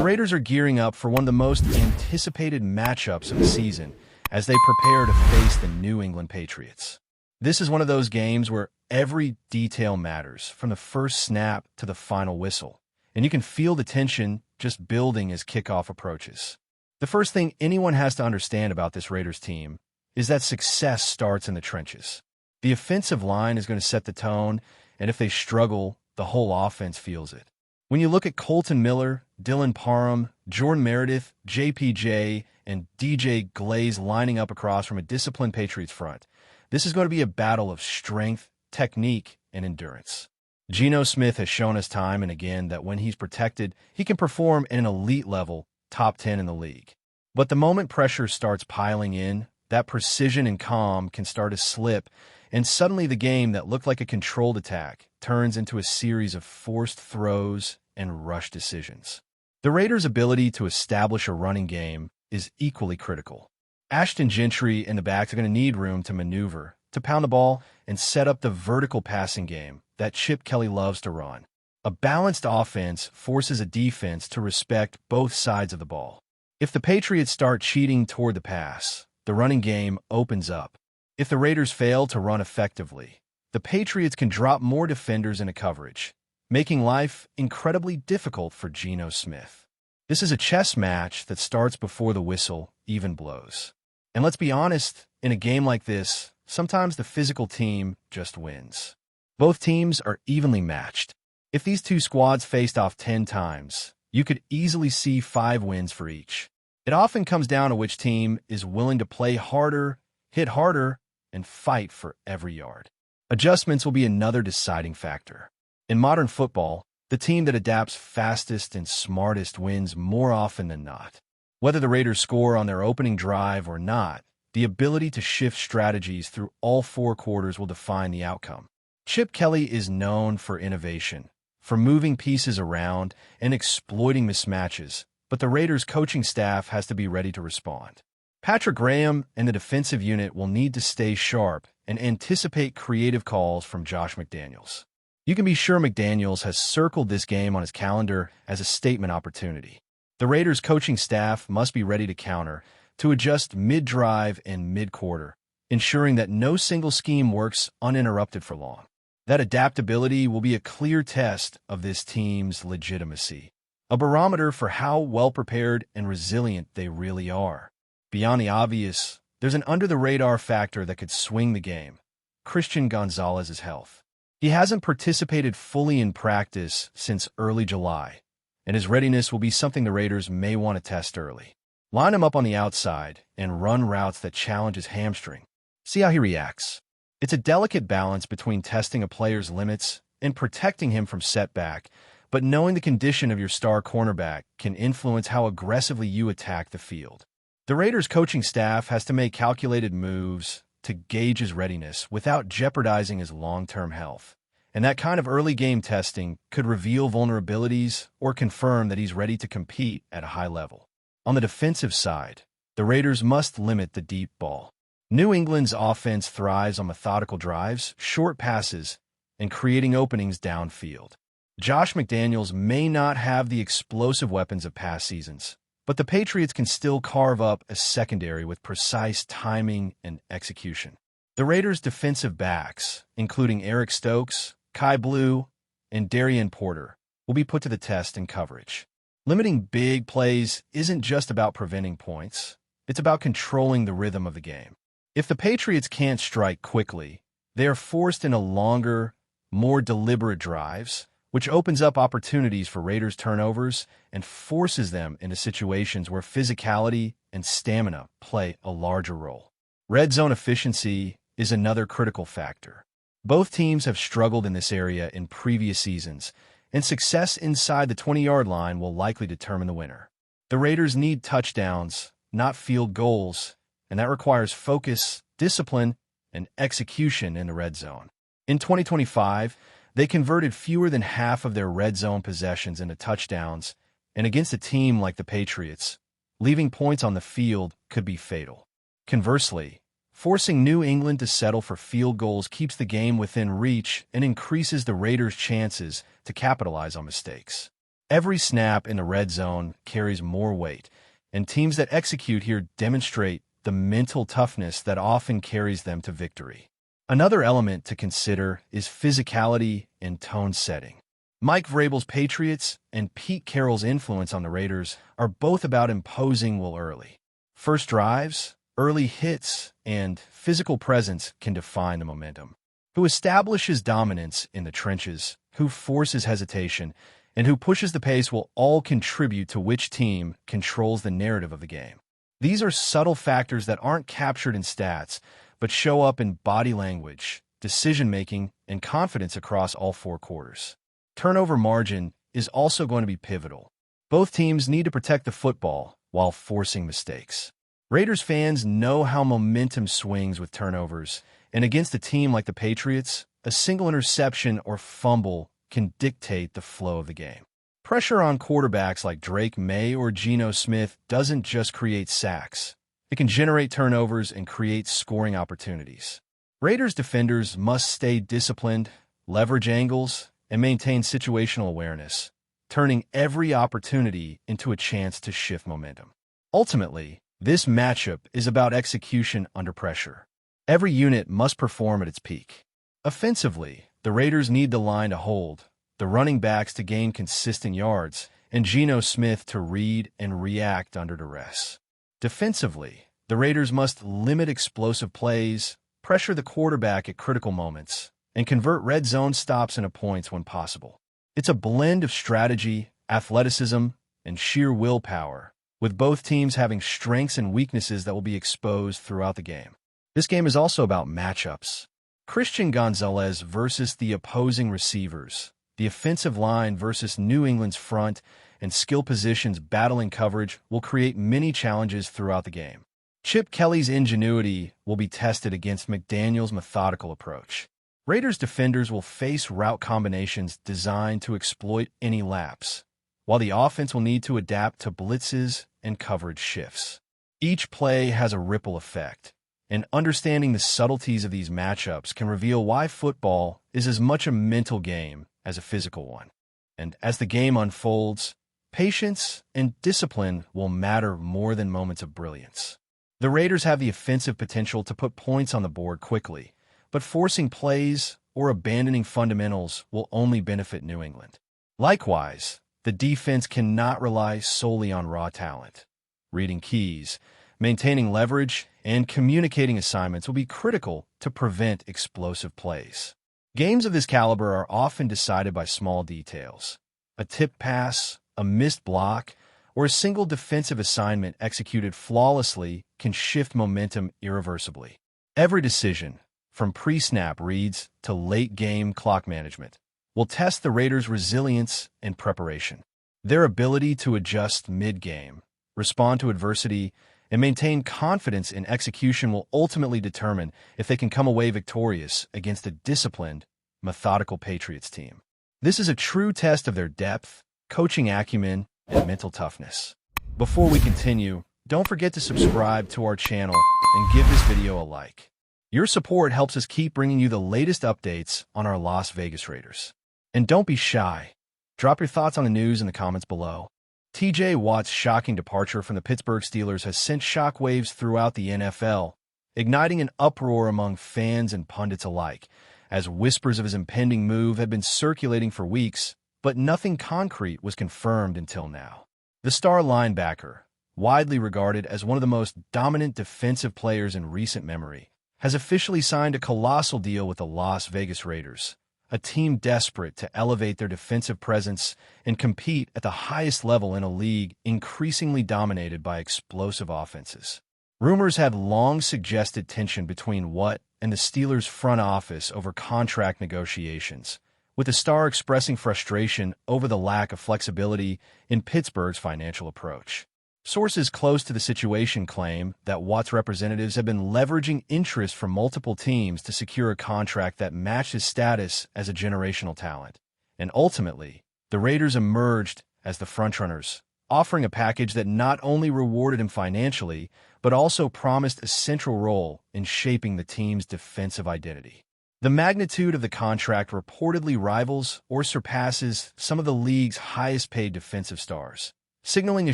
The Raiders are gearing up for one of the most anticipated matchups of the season as they prepare to face the New England Patriots. This is one of those games where every detail matters, from the first snap to the final whistle, and you can feel the tension just building as kickoff approaches. The first thing anyone has to understand about this Raiders team is that success starts in the trenches. The offensive line is going to set the tone, and if they struggle, the whole offense feels it. When you look at Colton Miller, Dylan Parham, Jordan Meredith, JPJ, and DJ Glaze lining up across from a disciplined Patriots front, this is going to be a battle of strength, technique, and endurance. Geno Smith has shown us time and again that when he's protected, he can perform at an elite level, top 10 in the league. But the moment pressure starts piling in, that precision and calm can start to slip, and suddenly the game that looked like a controlled attack turns into a series of forced throws and rush decisions. The Raiders' ability to establish a running game is equally critical. Ashton Gentry and the backs are going to need room to maneuver, to pound the ball, and set up the vertical passing game that Chip Kelly loves to run. A balanced offense forces a defense to respect both sides of the ball. If the Patriots start cheating toward the pass, the running game opens up. If the Raiders fail to run effectively, the Patriots can drop more defenders into coverage, making life incredibly difficult for Geno Smith. This is a chess match that starts before the whistle even blows. And let's be honest, in a game like this, sometimes the physical team just wins. Both teams are evenly matched. If these two squads faced off 10 times, you could easily see 5 wins for each. It often comes down to which team is willing to play harder, hit harder, and fight for every yard. Adjustments will be another deciding factor. In modern football, the team that adapts fastest and smartest wins more often than not. Whether the Raiders score on their opening drive or not, the ability to shift strategies through all 4 quarters will define the outcome. Chip Kelly is known for innovation, for moving pieces around and exploiting mismatches, but the Raiders' coaching staff has to be ready to respond. Patrick Graham and the defensive unit will need to stay sharp and anticipate creative calls from Josh McDaniels. You can be sure McDaniels has circled this game on his calendar as a statement opportunity. The Raiders' coaching staff must be ready to counter, to adjust mid-drive and mid-quarter, ensuring that no single scheme works uninterrupted for long. That adaptability will be a clear test of this team's legitimacy, a barometer for how well-prepared and resilient they really are. Beyond the obvious, there's an under-the-radar factor that could swing the game: Christian Gonzalez's health. He hasn't participated fully in practice since early July, and his readiness will be something the Raiders may want to test early. Line him up on the outside and run routes that challenge his hamstring. See how he reacts. It's a delicate balance between testing a player's limits and protecting him from setback, but knowing the condition of your star cornerback can influence how aggressively you attack the field. The Raiders' coaching staff has to make calculated moves to gauge his readiness without jeopardizing his long-term health. And that kind of early game testing could reveal vulnerabilities or confirm that he's ready to compete at a high level. On the defensive side, the Raiders must limit the deep ball. New England's offense thrives on methodical drives, short passes, and creating openings downfield. Josh McDaniels may not have the explosive weapons of past seasons, but the Patriots can still carve up a secondary with precise timing and execution. The Raiders' defensive backs, including Eric Stokes, Kai Blue, and Darian Porter, will be put to the test in coverage. Limiting big plays isn't just about preventing points. It's about controlling the rhythm of the game. If the Patriots can't strike quickly, they are forced into longer, more deliberate drives, which opens up opportunities for Raiders turnovers and forces them into situations where physicality and stamina play a larger role. Red zone efficiency is another critical factor. Both teams have struggled in this area in previous seasons, and success inside the 20-yard line will likely determine the winner. The Raiders need touchdowns, not field goals, and that requires focus, discipline, and execution in the red zone. In 2025, they converted fewer than half of their red zone possessions into touchdowns, and against a team like the Patriots, leaving points on the field could be fatal. Conversely, forcing New England to settle for field goals keeps the game within reach and increases the Raiders' chances to capitalize on mistakes. Every snap in the red zone carries more weight, and teams that execute here demonstrate the mental toughness that often carries them to victory. Another element to consider is physicality and tone setting. Mike Vrabel's Patriots and Pete Carroll's influence on the Raiders are both about imposing will early. First drives, early hits, and physical presence can define the momentum. Who establishes dominance in the trenches, who forces hesitation, and who pushes the pace will all contribute to which team controls the narrative of the game. These are subtle factors that aren't captured in stats, but show up in body language, decision-making, and confidence across all four quarters. Turnover margin is also going to be pivotal. Both teams need to protect the football while forcing mistakes. Raiders fans know how momentum swings with turnovers, and against a team like the Patriots, a single interception or fumble can dictate the flow of the game. Pressure on quarterbacks like Drake May or Geno Smith doesn't just create sacks. It can generate turnovers and create scoring opportunities. Raiders defenders must stay disciplined, leverage angles, and maintain situational awareness, turning every opportunity into a chance to shift momentum. Ultimately, this matchup is about execution under pressure. Every unit must perform at its peak. Offensively, the Raiders need the line to hold, the running backs to gain consistent yards, and Geno Smith to read and react under duress. Defensively, the Raiders must limit explosive plays, pressure the quarterback at critical moments, and convert red zone stops into points when possible. It's a blend of strategy, athleticism, and sheer willpower, with both teams having strengths and weaknesses that will be exposed throughout the game. This game is also about matchups. Christian Gonzalez versus the opposing receivers, the offensive line versus New England's front, and skill positions battling coverage will create many challenges throughout the game. Chip Kelly's ingenuity will be tested against McDaniel's methodical approach. Raiders defenders will face route combinations designed to exploit any lapse, while the offense will need to adapt to blitzes and coverage shifts. Each play has a ripple effect, and understanding the subtleties of these matchups can reveal why football is as much a mental game as a physical one. And as the game unfolds, patience and discipline will matter more than moments of brilliance. The Raiders have the offensive potential to put points on the board quickly, but forcing plays or abandoning fundamentals will only benefit New England. Likewise, the defense cannot rely solely on raw talent. Reading keys, maintaining leverage, and communicating assignments will be critical to prevent explosive plays. Games of this caliber are often decided by small details. A tipped pass, a missed block, or a single defensive assignment executed flawlessly can shift momentum irreversibly. Every decision, from pre-snap reads to late-game clock management, will test the Raiders' resilience and preparation. Their ability to adjust mid-game, respond to adversity, and maintain confidence in execution will ultimately determine if they can come away victorious against a disciplined, methodical Patriots team. This is a true test of their depth, coaching acumen, and mental toughness. Before we continue, don't forget to subscribe to our channel and give this video a like. Your support helps us keep bringing you the latest updates on our Las Vegas Raiders. And don't be shy. Drop your thoughts on the news in the comments below. T.J. Watt's shocking departure from the Pittsburgh Steelers has sent shockwaves throughout the NFL, igniting an uproar among fans and pundits alike, as whispers of his impending move had been circulating for weeks, but nothing concrete was confirmed until now. The star linebacker, widely regarded as one of the most dominant defensive players in recent memory, has officially signed a colossal deal with the Las Vegas Raiders, a team desperate to elevate their defensive presence and compete at the highest level in a league increasingly dominated by explosive offenses. Rumors have long suggested tension between Watt and the Steelers' front office over contract negotiations, with the star expressing frustration over the lack of flexibility in Pittsburgh's financial approach. Sources close to the situation claim that Watt's representatives have been leveraging interest from multiple teams to secure a contract that matched his status as a generational talent. And ultimately, the Raiders emerged as the frontrunners, offering a package that not only rewarded him financially, but also promised a central role in shaping the team's defensive identity. The magnitude of the contract reportedly rivals or surpasses some of the league's highest-paid defensive stars, signaling a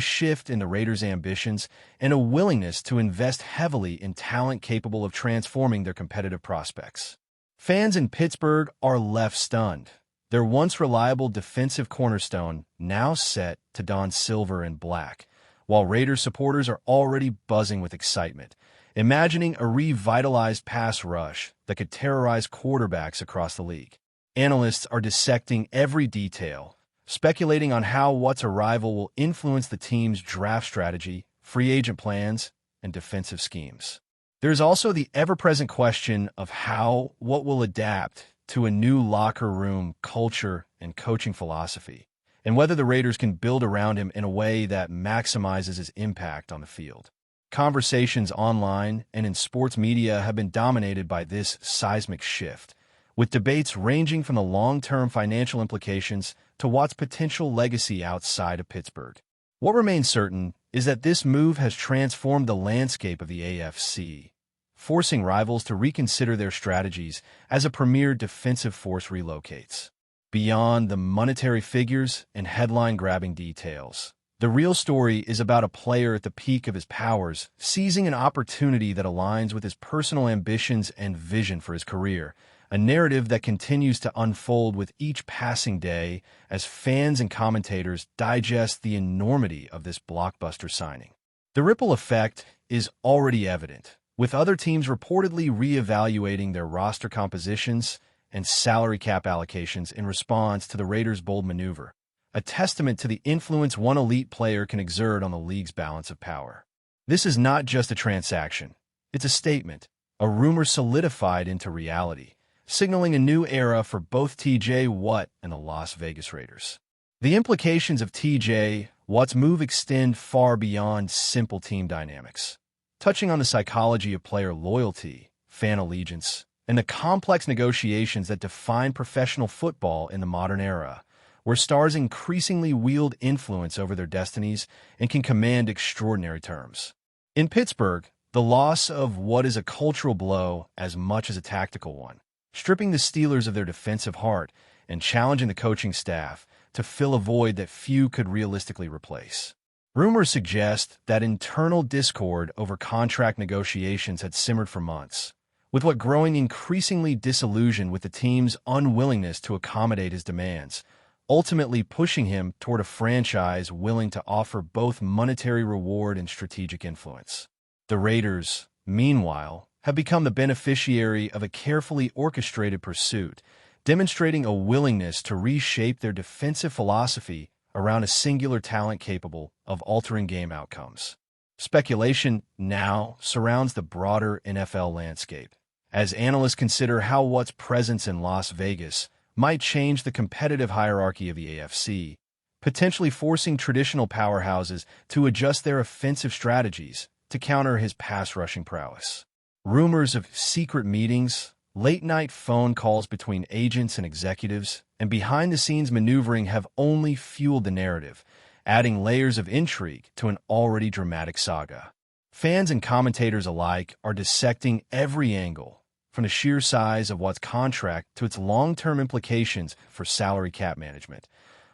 shift in the Raiders' ambitions and a willingness to invest heavily in talent capable of transforming their competitive prospects. Fans in Pittsburgh are left stunned. Their once reliable defensive cornerstone now set to don silver and black, while Raiders supporters are already buzzing with excitement, imagining a revitalized pass rush that could terrorize quarterbacks across the league. Analysts are dissecting every detail, speculating on how Watt's arrival will influence the team's draft strategy, free agent plans, and defensive schemes. There's also the ever-present question of how Watt will adapt to a new locker room culture and coaching philosophy, and whether the Raiders can build around him in a way that maximizes his impact on the field. Conversations online and in sports media have been dominated by this seismic shift, with debates ranging from the long-term financial implications to Watt's potential legacy outside of Pittsburgh. What remains certain is that this move has transformed the landscape of the AFC, forcing rivals to reconsider their strategies as a premier defensive force relocates. Beyond the monetary figures and headline-grabbing details, the real story is about a player at the peak of his powers, seizing an opportunity that aligns with his personal ambitions and vision for his career, a narrative that continues to unfold with each passing day as fans and commentators digest the enormity of this blockbuster signing. The ripple effect is already evident, with other teams reportedly reevaluating their roster compositions and salary cap allocations in response to the Raiders' bold maneuver, a testament to the influence one elite player can exert on the league's balance of power. This is not just a transaction. It's a statement, a rumor solidified into reality, signaling a new era for both T.J. Watt and the Las Vegas Raiders. The implications of T.J. Watt's move extend far beyond simple team dynamics, touching on the psychology of player loyalty, fan allegiance, and the complex negotiations that define professional football in the modern era, where stars increasingly wield influence over their destinies and can command extraordinary terms. In Pittsburgh, the loss of what is a cultural blow as much as a tactical one, stripping the Steelers of their defensive heart and challenging the coaching staff to fill a void that few could realistically replace. Rumors suggest that internal discord over contract negotiations had simmered for months, with Watt growing increasingly disillusioned with the team's unwillingness to accommodate his demands, ultimately pushing him toward a franchise willing to offer both monetary reward and strategic influence. The Raiders, meanwhile, have become the beneficiary of a carefully orchestrated pursuit, demonstrating a willingness to reshape their defensive philosophy around a singular talent capable of altering game outcomes. Speculation now surrounds the broader NFL landscape, as analysts consider how Watt's presence in Las Vegas might change the competitive hierarchy of the AFC, potentially forcing traditional powerhouses to adjust their offensive strategies to counter his pass-rushing prowess. Rumors of secret meetings, late-night phone calls between agents and executives, and behind-the-scenes maneuvering have only fueled the narrative, adding layers of intrigue to an already dramatic saga. Fans and commentators alike are dissecting every angle, from the sheer size of Watt's contract to its long-term implications for salary cap management,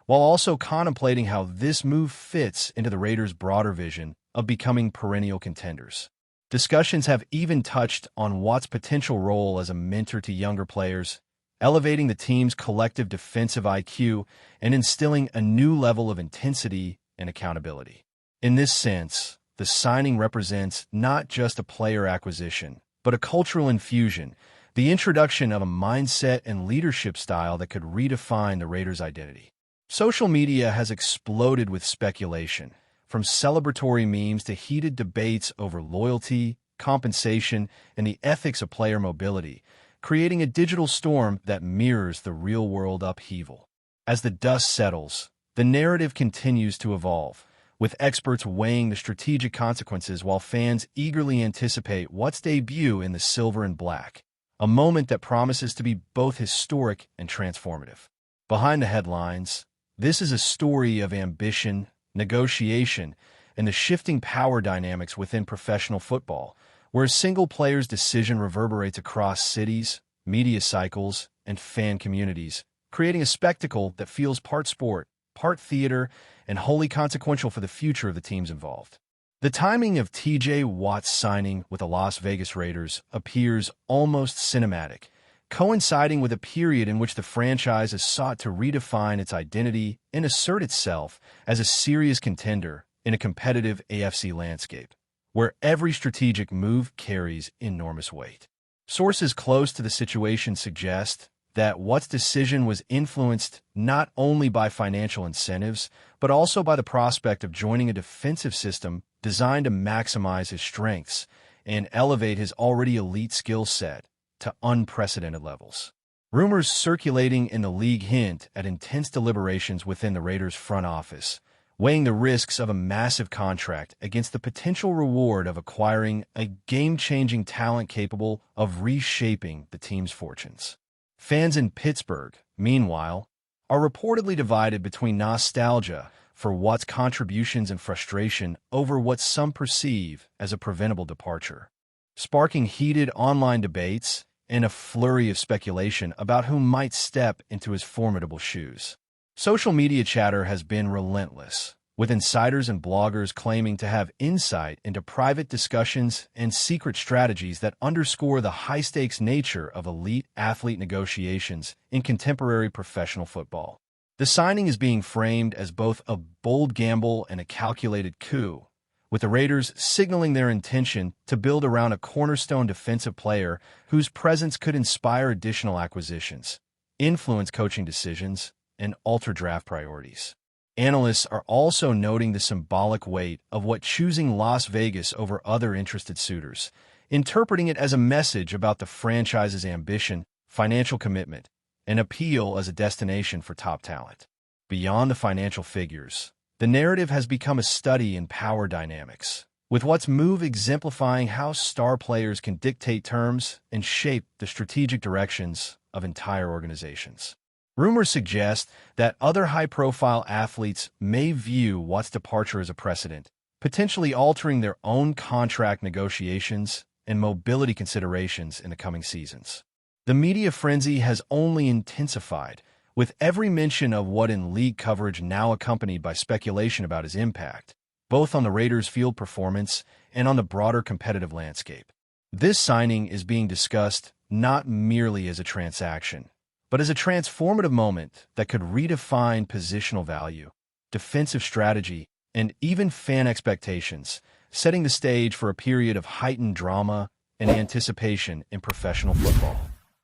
while also contemplating how this move fits into the Raiders' broader vision of becoming perennial contenders. Discussions have even touched on Watt's potential role as a mentor to younger players, elevating the team's collective defensive IQ and instilling a new level of intensity and accountability. In this sense, the signing represents not just a player acquisition, but a cultural infusion, the introduction of a mindset and leadership style that could redefine the Raiders' identity. Social media has exploded with speculation, from celebratory memes to heated debates over loyalty, compensation, and the ethics of player mobility, creating a digital storm that mirrors the real-world upheaval. As the dust settles, the narrative continues to evolve, with experts weighing the strategic consequences while fans eagerly anticipate Watt's debut in the silver and black, a moment that promises to be both historic and transformative. Behind the headlines, this is a story of ambition, negotiation, and the shifting power dynamics within professional football, where a single player's decision reverberates across cities, media cycles, and fan communities, creating a spectacle that feels part sport, part theater, and wholly consequential for the future of the teams involved. The timing of T.J. Watt's signing with the Las Vegas Raiders appears almost cinematic, coinciding with a period in which the franchise has sought to redefine its identity and assert itself as a serious contender in a competitive AFC landscape, where every strategic move carries enormous weight. Sources close to the situation suggest that Watt's decision was influenced not only by financial incentives, but also by the prospect of joining a defensive system designed to maximize his strengths and elevate his already elite skill set to unprecedented levels. Rumors circulating in the league hint at intense deliberations within the Raiders' front office, weighing the risks of a massive contract against the potential reward of acquiring a game-changing talent capable of reshaping the team's fortunes. Fans in Pittsburgh, meanwhile, are reportedly divided between nostalgia for Watt's contributions and frustration over what some perceive as a preventable departure, sparking heated online debates and a flurry of speculation about who might step into his formidable shoes. Social media chatter has been relentless, with insiders and bloggers claiming to have insight into private discussions and secret strategies that underscore the high-stakes nature of elite athlete negotiations in contemporary professional football. The signing is being framed as both a bold gamble and a calculated coup, with the Raiders signaling their intention to build around a cornerstone defensive player whose presence could inspire additional acquisitions, influence coaching decisions, and alter draft priorities. Analysts are also noting the symbolic weight of what choosing Las Vegas over other interested suitors, interpreting it as a message about the franchise's ambition, financial commitment, and appeal as a destination for top talent. Beyond the financial figures, the narrative has become a study in power dynamics, with Watt's move exemplifying how star players can dictate terms and shape the strategic directions of entire organizations. Rumors suggest that other high-profile athletes may view Watt's departure as a precedent, potentially altering their own contract negotiations and mobility considerations in the coming seasons. The media frenzy has only intensified, with every mention of Watt in league coverage now accompanied by speculation about his impact, both on the Raiders' field performance and on the broader competitive landscape. This signing is being discussed not merely as a transaction, but as a transformative moment that could redefine positional value, defensive strategy, and even fan expectations, setting the stage for a period of heightened drama and anticipation in professional football.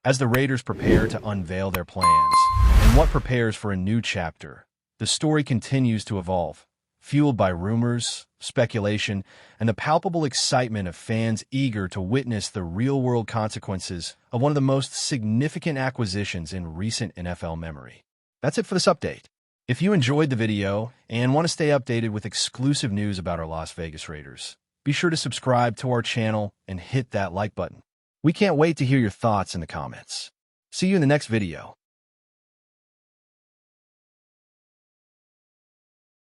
As the Raiders prepare to unveil their plans, and Watt prepares for a new chapter, the story continues to evolve, fueled by rumors, speculation, and the palpable excitement of fans eager to witness the real-world consequences of one of the most significant acquisitions in recent NFL memory. That's it for this update. If you enjoyed the video and want to stay updated with exclusive news about our Las Vegas Raiders, be sure to subscribe to our channel and hit that like button. We can't wait to hear your thoughts in the comments. See you in the next video.